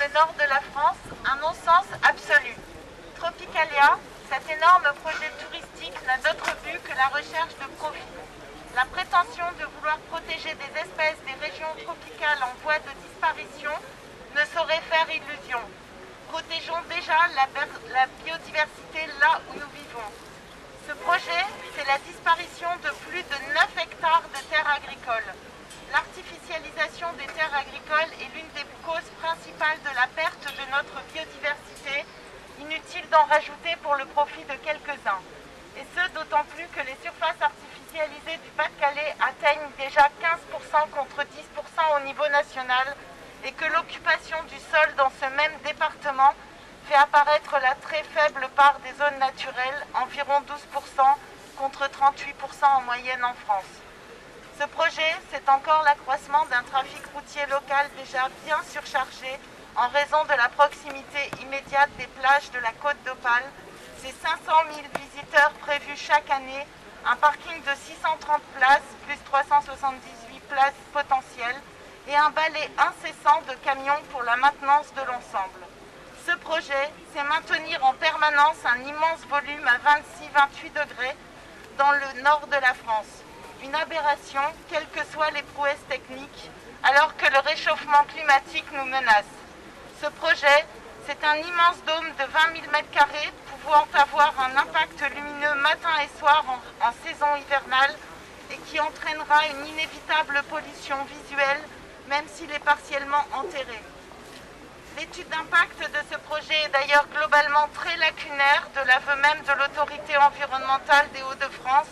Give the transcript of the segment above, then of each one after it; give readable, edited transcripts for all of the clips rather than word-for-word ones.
le nord de la France, un non-sens absolu. Tropicalia, cet énorme projet touristique, n'a d'autre but que la recherche de profit. La prétention de vouloir protéger des espèces des régions tropicales en voie de disparition ne saurait faire illusion. Protégeons déjà la biodiversité là où nous vivons. Ce projet, c'est la disparition de plus de 9 hectares de terres agricoles. L'artificialisation des terres agricoles est l'une des causes principales de la perte de notre biodiversité. Inutile d'en rajouter pour le profit de quelques-uns. Et ce, d'autant plus que les surfaces artificialisées du Pas-de-Calais atteignent déjà 15% contre 10% au niveau national et que l'occupation du sol dans ce même département fait apparaître la très faible part des zones naturelles, environ 12% contre 38% en moyenne en France. Ce projet, c'est encore l'accroissement d'un trafic routier local déjà bien surchargé en raison de la proximité immédiate des plages de la Côte d'Opale. C'est 500 000 visiteurs prévus chaque année, un parking de 630 places, plus 378 places potentielles, et un balai incessant de camions pour la maintenance de l'ensemble. Ce projet, c'est maintenir en permanence un immense volume à 26-28 degrés dans le nord de la France. Une aberration, quelles que soient les prouesses techniques, alors que le réchauffement climatique nous menace. Ce projet, c'est un immense dôme de 20 000 m² pouvant avoir un impact lumineux matin et soir en saison hivernale et qui entraînera une inévitable pollution visuelle, même s'il est partiellement enterré. L'étude d'impact de ce projet est d'ailleurs globalement très lacunaire, de l'aveu même de l'autorité environnementale des Hauts-de-France,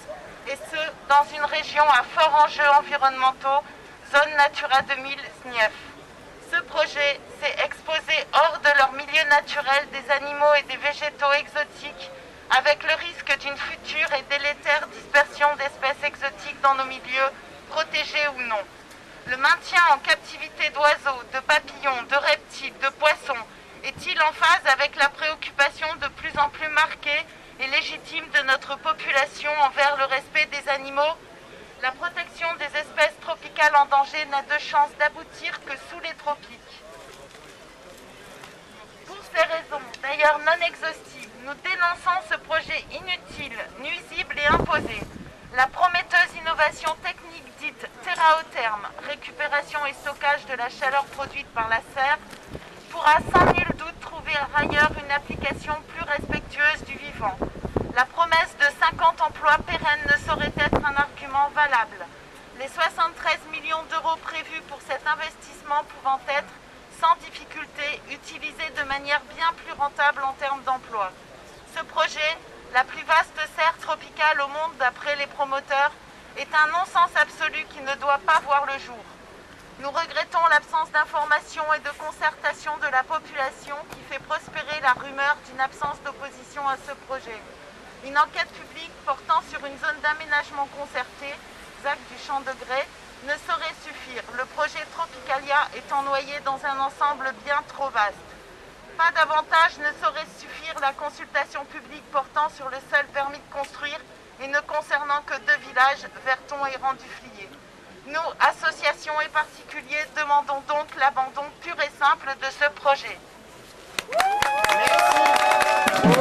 et ce, dans une région à fort enjeux environnementaux, zone Natura 2000 SNIEF. Ce projet, c'est exposer hors de leur milieu naturel des animaux et des végétaux exotiques, avec le risque d'une future et délétère dispersion d'espèces exotiques dans nos milieux, protégés ou non. Le maintien en captivité d'oiseaux, de papillons, de reptiles, de poissons est-il en phase avec la préoccupation de plus en plus marquée et légitime de notre population envers le respect des animaux? La protection des espèces tropicales en danger n'a de chance d'aboutir que sous les tropiques. Pour ces raisons, d'ailleurs non exhaustives, nous dénonçons ce projet inutile, nuisible et imposé. La prometteuse innovation technique dite terra-au-terme, récupération et stockage de la chaleur produite par la serre, pourra sans nul doute trouver ailleurs une application plus respectueuse du vivant. La promesse de 50 emplois pérennes ne saurait être un argument valable. Les 73 millions d'euros prévus pour cet investissement pouvant être, sans difficulté, utilisés de manière bien plus rentable en termes d'emploi. Ce projet, la plus vaste serre tropicale au monde d'après les promoteurs, est un non-sens absolu qui ne doit pas voir le jour. Nous regrettons l'absence d'information et de concertation de la population qui fait prospérer la rumeur d'une absence d'opposition à ce projet. Une enquête publique portant sur une zone d'aménagement concerté, ZAC du Champ de Grès, ne saurait suffire, le projet Tropicalia étant noyé dans un ensemble bien trop vaste. Pas davantage ne saurait suffire la consultation publique portant sur le seul permis de construire et ne concernant que 2 villages, Verton et Randuflier. Nous, associations et particuliers, demandons donc l'abandon pur et simple de ce projet. Merci.